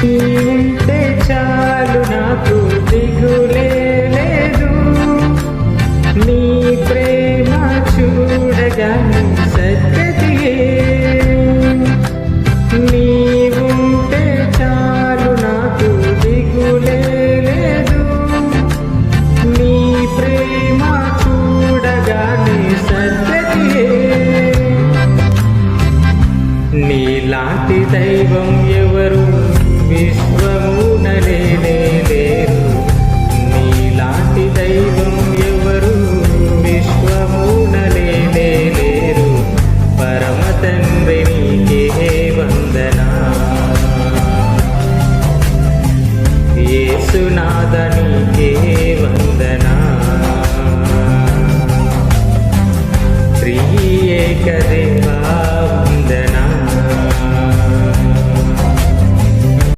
ఉంటే చాలు నాకు దిగులే లేదు, నీ ప్రేమ చూడగానే సద్గతియే. నీవుంటే చాలు నాకు దిగులే లేదు, నీ ప్రేమ చూడగానే సద్గతియే. నీలాంటి దైవం ఎవరు విశ్వమున లేనే లేరు, నీలాంటి దైవం ఎవరు విశ్వమున లేనే లేరు. పరమ తండ్రి నీకే వందనా, యేసునాథ నీకే